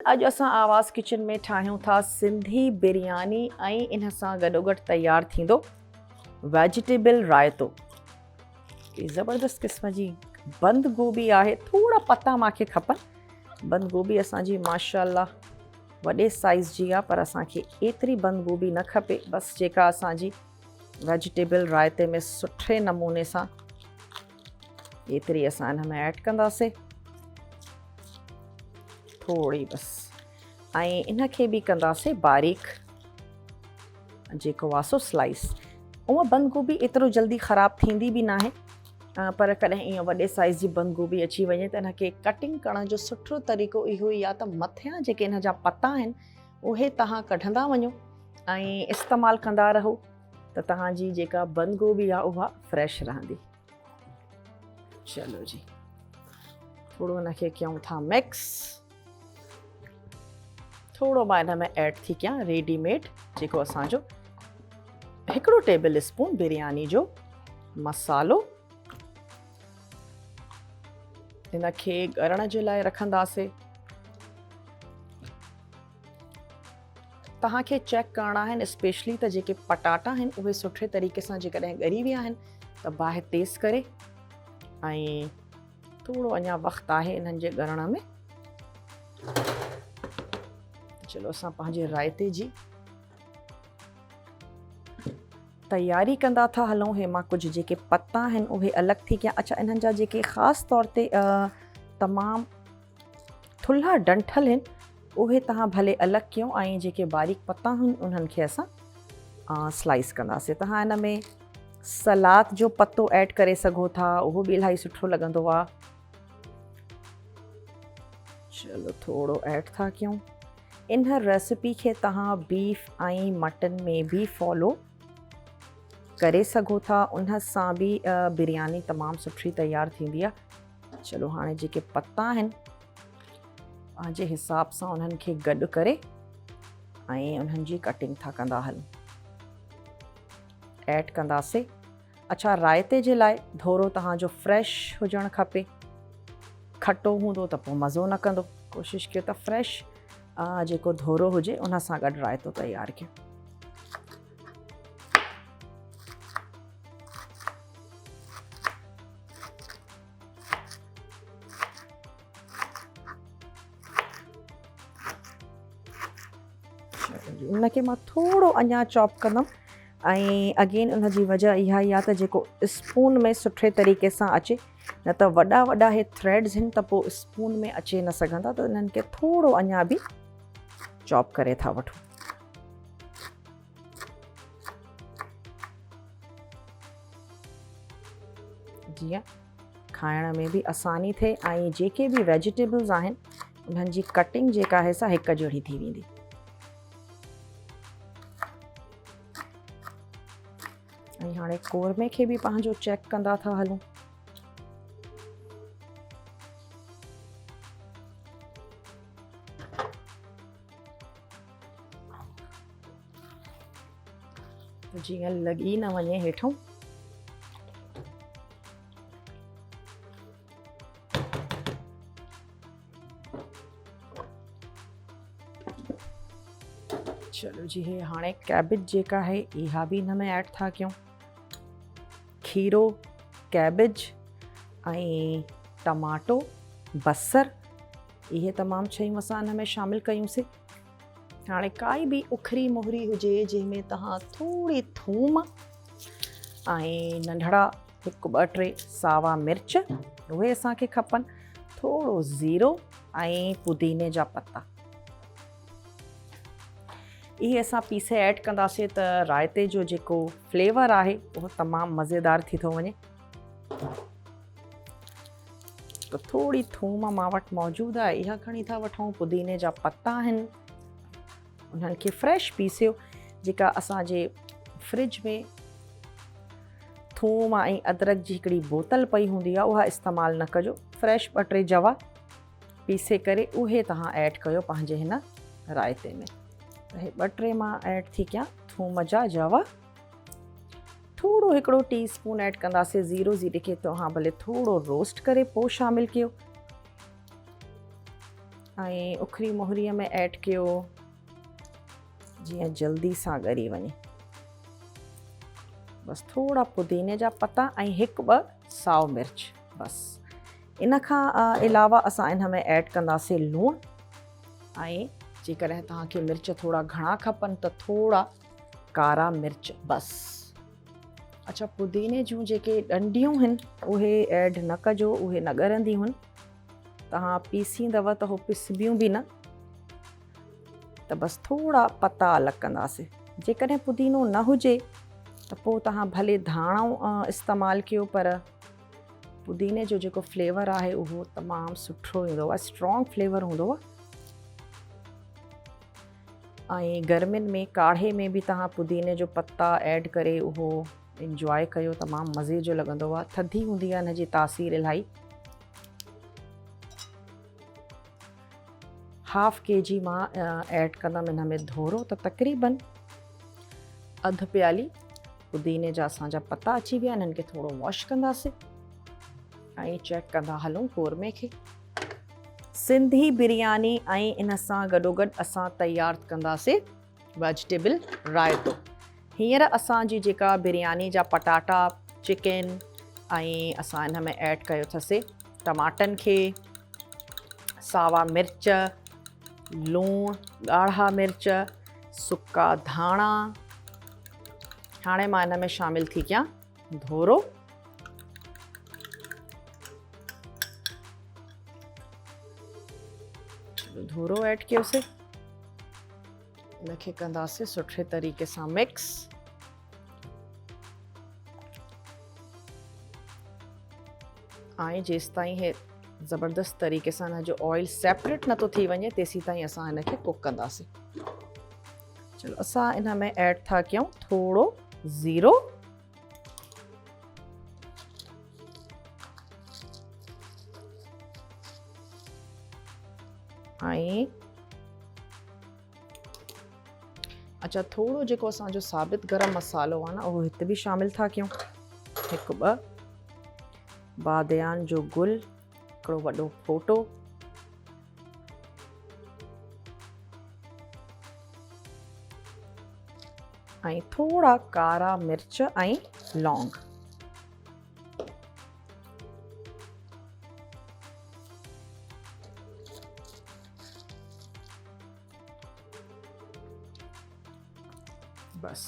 अॼु असां आवाज़ किचन में ठाहियूं था सिंधी बिरयानी ऐं इन सां गॾोगॾु तयारु थींदो वेजिटेबल रायतो। ज़बरदस्त क़िस्म जी बंद गोभी आहे, थोड़ा पता मूंखे खपनि। बंद गोभी असांजी माशाल्लाह वॾे साइज़ जी आहे, पर असांखे एतिरी बंद गोभी न खपे। बसि जेका असांजी वेजिटेबल रायते में सुठे नमूने सां एतिरी असां हिन में ऐड कंदासीं, थोड़ी बसि। ऐं इनखे बि कंदासीं बारीक, जेको आहे सो स्लाइस। उहा बंद गोभी एतिरो जल्दी ख़राबु थींदी बि न आहे, पर कॾहिं ईअं वॾे साइज़ जी बंद गोभी अची वञे त इनखे कटिंग करण जो सुठो तरीक़ो इहो ई आहे त मथियां जेके इन जा पता आहिनि उहे तव्हां कढंदा वञो ऐं इस्तेमालु कंदा रहो, त तव्हांजी जेका बंद गोभी आहे उहा फ्रेश रहंदी। चलो जी, थोरो इनखे कयूं था मिक्स। थोरो मां हिन में ऐड थी कयां रेडीमेड जेको असांजो 1 टेबल स्पून बिरयानी जो मसालो। इनखे ॻरण जे लाइ रखंदासीं। तव्हांखे चेक करणा आहिनि स्पेशली त जेके पटाटा आहिनि उहे सुठे तरीक़े सां जेकॾहिं ॻरी विया आहिनि त बाहि तेज़ करे, ऐं थोरो अञा वक़्तु आहे इन्हनि जे ॻरण में। चलो असां पंहिंजे रायते जी तयारी कंदा था हलूं। हे मां कुझु जेके पत्ता आहिनि उहे अलॻि थी कयां। अच्छा, इन्हनि जा जेके ख़ासि तौर ते तमामु थुल्हा डंठल आहिनि उहे तव्हां भले अलॻि कयो, ऐं जेके बारीक पत्ता आहिनि उन्हनि खे असां स्लाइस कंदासीं। तव्हां हिन में सलाद जो पत्तो ऐड करे सघो था, उहो बि इलाही सुठो लॻंदो आहे। चलो थोरो ऐड था कयूं। इन रेसिपी खे तव्हां बीफ ऐं मटन में बि फॉलो करे सघो था, उन सां बि बिरयानी तमामु सुठी तयारु थींदी आहे। चलो हाणे जेके पत्ता आहिनि पंहिंजे हिसाब सां उन्हनि खे गॾु करे ऐं उन्हनि जी कटिंग था कंदा हलूं, ऐड कंदासीं। अच्छा, रायते जे लाइ धोरो तव्हांजो फ्रेश हुजणु खपे। खटो हूंदो त पोइ मज़ो न कंदो। कोशिशि कयो त फ्रेश जेको धोरो हुजे उन सां गॾु रायतो तयारु कयो। उनखे मां थोरो अञा चॉप कंदमि, ऐं अगेन उनजी वजह इहा ई आहे त जेको स्पून में सुठे तरीक़े सां अचे, न त वॾा वॾा हे थ्रेड्स आहिनि त पोइ स्पून में अचे न सघंदा, त इन्हनि खे थोरो अञा बि चॉप करे था वठूं। जीअं खाइण में बि आसानी थिए ऐं जेके बि वेजिटेबल्स आहिनि उन्हनि जी कटिंग जेका आहे सा हिकु जहिड़ी थी वेंदी। ऐं हाणे कोरमे खे बि पंहिंजो चेक कंदा था हलूं। जीअं लॻी न वञे हेठों। चलो जी, हे हाणे कैबिज जेका है इहा बि हिन में ऐड था कयूं। खीरो, कैबिज ऐं टमाटो, बसर, इहे तमामु शयूं असां हिन में शामिलु कयूंसीं। हाणे काई बि उखरी मुहरी हुजे जंहिंमें तव्हां थोरी थूम ऐं नंढड़ा 1-2 सावा मिर्च उहे असांखे खपनि, थोरो ज़ीरो ऐं पुदीने जा पत्ता, इहे असां पीसे ऐड कंदासीं त रायते जो जेको फ्लेवर आहे उहो तमामु मज़ेदार थी थो वञे। त थोरी थूम मां वटि मौजूदु आहे, इहा खणी था वठूं। पुदीने जा पत्ता आहिनि, उन्हनि खे फ्रेश पीसियो। जेका असांजे फ्रिज में थूम ऐं अदरक जी हिकिड़ी बोतल पई हूंदी आहे उहा इस्तेमालु न कजो। फ्रेश 2-3 जवा पीसे करे उहे तव्हां ऐड कयो पंहिंजे हिन रायते में। त हे 2-3 मां ऐड थी कयां थूम जा जवा। थोरो 1 टीस्पून ऐड कंदासीं ज़ीरो ज़ीरे खे तव्हां भले थोरो रोस्ट करे पोइ शामिलु कयो। ऐं उखरी मोहरीअ में ऐड कयो जीअं जल्दी सां ॻरी वञे। बसि थोरा पुदीने जा पता ऐं हिकु ॿ साओ मिर्च बसि। इन खां अलावा असां इन में ऐड कंदासीं लूणु ऐं जेकॾहिं तव्हांखे मिर्च थोरा घणा खपनि त थोरा कारा मिर्च बसि। अच्छा, पुदीने जूं जेके डंडियूं आहिनि उहे ऐड न कजो, उहे न ॻरंदियूं आहिनि। तव्हां पीसींदव त उहो पिसबियूं बि न, त बसि थोरा पता अलॻि कंदासीं। जेकॾहिं पुदीनो न हुजे त पोइ तव्हां भले धाणो इस्तेमालु कयो, पर पुदीने जो जेको फ्लेवर आहे उहो तमामु सुठो ईंदो आहे, स्ट्रॉन्ग फ्लेवर हूंदो आहे। ऐं गर्मियुनि में काढ़े में बि तव्हां पुदीने जो पता ऐड करे उहो इंजॉय कयो, तमामु मज़े जो लॻंदो आहे। थधी हूंदी आहे हिन जी तासीर इलाही। हाफ kg मां ऐड कंदमि हिन में धोरो, त तक़रीबन अधु प्याली पुदीने जा असांजा पता अची विया आहिनि। हिननि खे थोरो वॉश कंदासीं ऐं चेक कंदा हलूं क़ोरमे खे। सिंधी बिरयानी ऐं इन सां गॾोगॾु असां तयारु कंदासीं वेजिटेबल रायतो। हींअर असांजी जेका बिरयानी जा पटाटा, चिकन ऐं असां हिन में ऐड कयो अथसीं टमाटनि खे, सावा मिर्च, लूणु, ॻाढ़ा मिर्च, सुका धाणा। हाणे मां हिन में शामिलु थी कयां धोरो, धोरो ऐड कयोसीं। इनखे कंदासीं सुठे तरीक़े सां मिक्स। ऐं जेसि ताईं हे ज़बरदस्त तरीक़े सां हिन जो ऑयल सेपरेट नथो थी वञे तेसीं ताईं असां हिनखे कुक कंदासीं। चलो, असां इन में ऐड था कयूं थोरो ज़ीरो, ऐं अच्छा, थोरो जेको असांजो साबित गरम मसालो आहे न उहो हिते बि शामिलु था कयूं। हिकु ॿ बादयान जो गुल, हिकिड़ो वॾो फोटो, ऐं थोरा कारा मिर्च ऐं लौंग। बस